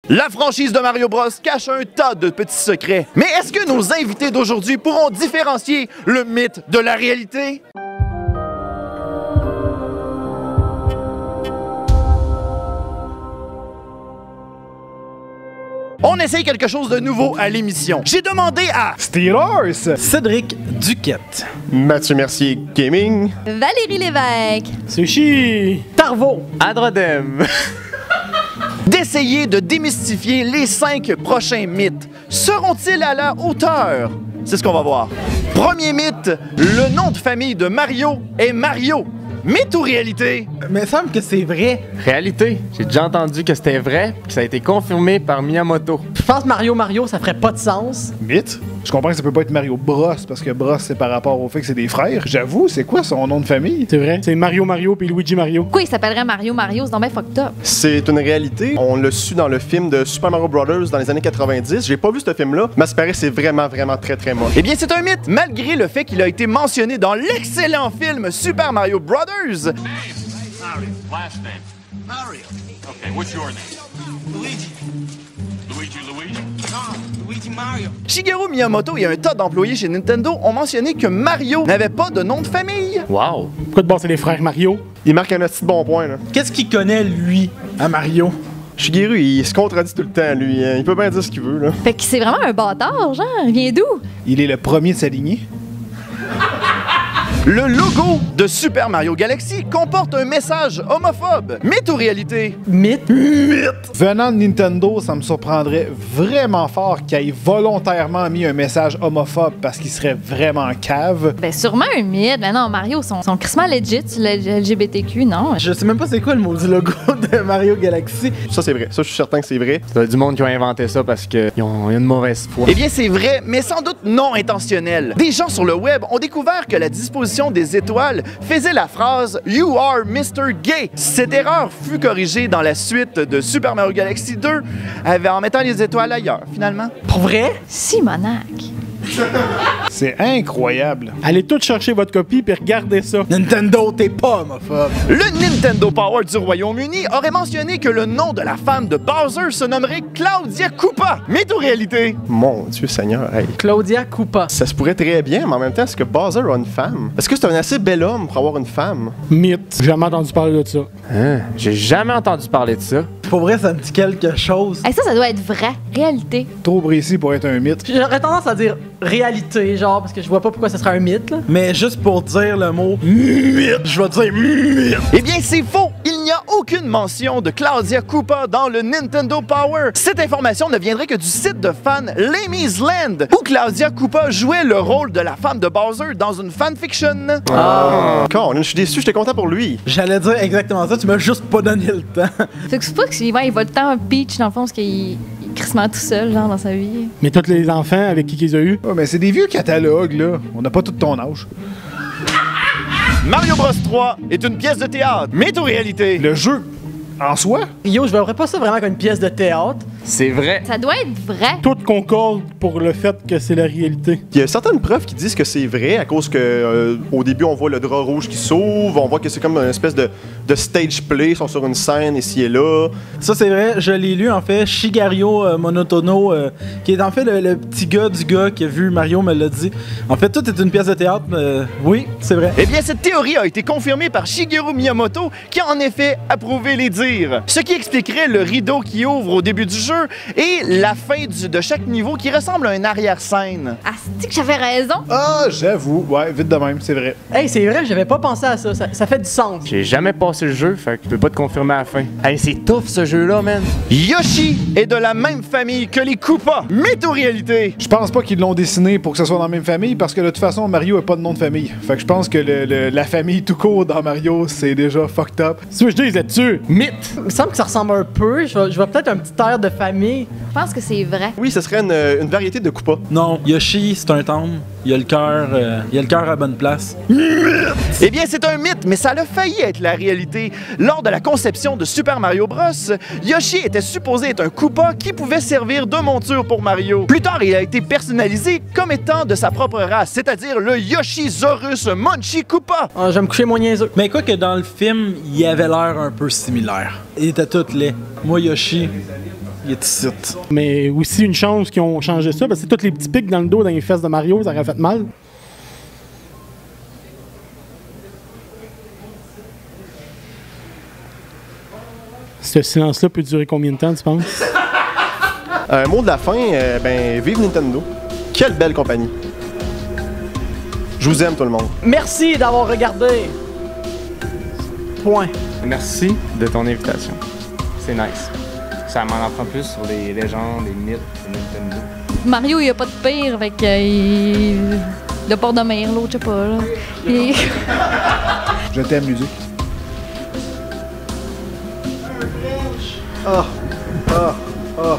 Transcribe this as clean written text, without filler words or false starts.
La franchise de Mario Bros cache un tas de petits secrets. Mais est-ce que nos invités d'aujourd'hui pourront différencier le mythe de la réalité? On essaye quelque chose de nouveau à l'émission. J'ai demandé à Steelers, Cédric Duquette, Mathieu Mercier Gaming, Valérie Lévesque, Sushi, Tarvo, Adrodem. d'essayer de démystifier les 5 prochains mythes. Seront-ils à la hauteur? C'est ce qu'on va voir. Premier mythe, le nom de famille de Mario est Mario. Mythe ou réalité? Mais il me semble que c'est vrai. Réalité. J'ai déjà entendu que c'était vrai, que ça a été confirmé par Miyamoto. Je pense Mario, ça ferait pas de sens. Mythe. Je comprends que ça peut pas être Mario Bros parce que Bros c'est par rapport au fait que c'est des frères. J'avoue, c'est quoi son nom de famille? C'est vrai, c'est Mario puis Luigi Mario. Pourquoi il s'appellerait Mario? C'est donc bien fucked up. c'est une réalité. On l'a su dans le film de Super Mario Bros. Dans les années 90. J'ai pas vu ce film-là, mais ça paraît c'est vraiment très moche. Eh bien, c'est un mythe, malgré le fait qu'il a été mentionné dans l'excellent film Super Mario Bros. Mario. Last name. Mario. Okay, what's your name? Luigi. Luigi. No, Luigi Mario. Shigeru Miyamoto et un tas d'employés chez Nintendo ont mentionné que Mario n'avait pas de nom de famille. Wow. Pourquoi de c'est les frères Mario? Il marque un petit bon point, là. Qu'est-ce qu'il connaît, lui, à Mario? Shigeru, il se contredit tout le temps, lui. Il peut bien dire ce qu'il veut, là. Fait que c'est vraiment un bâtard, genre. Il vient d'où? Il est le premier de s'aligner. Le logo de Super Mario Galaxy comporte un message homophobe. Mythe ou réalité? Mythe. Venant de Nintendo, ça me surprendrait vraiment fort qu'il ait volontairement mis un message homophobe parce qu'il serait vraiment cave. Ben sûrement un mythe. Ben non, Mario, son crissement legit sur le LGBTQ, non? Je sais même pas c'est quoi le maudit logo de Mario Galaxy. Ça, c'est vrai. Ça, je suis certain que c'est vrai. C'est du monde qui a inventé ça parce qu'ils ont une mauvaise foi. Eh bien, c'est vrai, mais sans doute non intentionnel. Des gens sur le web ont découvert que la disposition des étoiles faisait la phrase « You are Mr. Gay ». Cette erreur fut corrigée dans la suite de Super Mario Galaxy 2 en mettant les étoiles ailleurs, finalement. Pour vrai? Simonac. C'est incroyable. Allez tous chercher votre copie puis regardez ça. Nintendo, t'es pas homophobe. Le Nintendo Power du Royaume-Uni aurait mentionné que le nom de la femme de Bowser se nommerait Claudia Koopa. Mythe ou réalité? Mon Dieu Seigneur, hey. Claudia Koopa. Ça se pourrait très bien, mais en même temps, est-ce que Bowser a une femme? Est-ce que c'est un assez bel homme pour avoir une femme? Mythe. J'ai jamais entendu parler de ça. Hein? J'ai jamais entendu parler de ça. Pour vrai, ça me dit quelque chose. Hey, ça doit être vrai. Réalité. Trop précis pour être un mythe. J'aurais tendance à dire réalité, genre, parce que je vois pas pourquoi ça serait un mythe, là. Mais juste pour dire le mot mythe, je vais dire mythe. Eh bien, c'est faux! Il n'y a aucune mention de Claudia Koopa dans le Nintendo Power. Cette information ne viendrait que du site de fans Lamy's Land, où Claudia Koopa jouait le rôle de la femme de Bowser dans une fanfiction. Quand je suis déçu, j'étais content pour lui. J'allais dire exactement ça, tu m'as juste pas donné le temps. Fait que c'est pas qu'il il va le temps Peach, dans le fond, parce qu'il est crissement tout seul, genre, dans sa vie. Mais tous les enfants avec qui qu'ils ont eu. Oh, mais c'est des vieux catalogues, là. On n'a pas tout ton âge. Mario Bros 3 est une pièce de théâtre. Mythe ou réalité? Le jeu, en soi, Yo, je verrais pas ça vraiment comme une pièce de théâtre. C'est vrai. Ça doit être vrai. Tout concorde pour le fait que c'est la réalité. Il y a certaines preuves qui disent que c'est vrai à cause que au début on voit le drap rouge qui s'ouvre, on voit que c'est comme une espèce de stage play, ils sont sur une scène ici et là. Ça, c'est vrai, je l'ai lu en fait. Shigeru Monotono, qui est en fait le petit gars du gars qui a vu Mario, me l'a dit. En fait, tout est une pièce de théâtre. Oui, c'est vrai. Eh bien, cette théorie a été confirmée par Shigeru Miyamoto, qui a en effet approuvé les dires. Ce qui expliquerait le rideau qui ouvre au début du jeu et la fin de chaque niveau qui ressemble à une arrière-scène. Ah, c'est que j'avais raison. ah, j'avoue. Ouais, vite de même, c'est vrai. Hey, c'est vrai, j'avais pas pensé à ça. Ça fait du sens. J'ai jamais passé le jeu, fait que je peux pas te confirmer à la fin. Hey, c'est tough ce jeu-là, man. Yoshi est de la même famille que les Koopas. Mythe ou réalité? Je pense pas qu'ils l'ont dessiné pour que ce soit dans la même famille parce que de toute façon, Mario a pas de nom de famille. Fait que je pense que la famille tout court dans Mario, c'est déjà fucked up. Si je dis là-dessus, mythe. Il me semble que ça ressemble un peu. Je vois peut-être un petit air de famille. Je pense que c'est vrai. Oui, ce serait une variété de Koopa. Non, Yoshi, c'est un temple. Il a le cœur à la bonne place. Eh bien, c'est un mythe, mais ça a failli être la réalité. Lors de la conception de Super Mario Bros, Yoshi était supposé être un Koopa qui pouvait servir de monture pour Mario. Plus tard, il a été personnalisé comme étant de sa propre race, c'est-à-dire le Yoshisaurus Munchie Koopa. Ah, je vais me coucher mon niaiseux. Mais quoi que dans le film, il avait l'air un peu similaire. Il était tout laid. Moi, Yoshi, Il est ici. Mais aussi une chance qu'ils ont changé ça, parce que tous les petits pics dans le dos, dans les fesses de Mario, ça aurait fait mal. Ce silence-là peut durer combien de temps, tu penses? Un mot de la fin, ben, vive Nintendo. Quelle belle compagnie. Je vous aime, tout le monde. Merci d'avoir regardé. Point. Merci de ton invitation. C'est nice. Ça m'en apprend plus sur les légendes, les mythes de Nintendo. Mario, il a pas de pire avec le port de mer, l'autre, je sais pas. Là. Je t'aime, musique. Ah, ah, ah.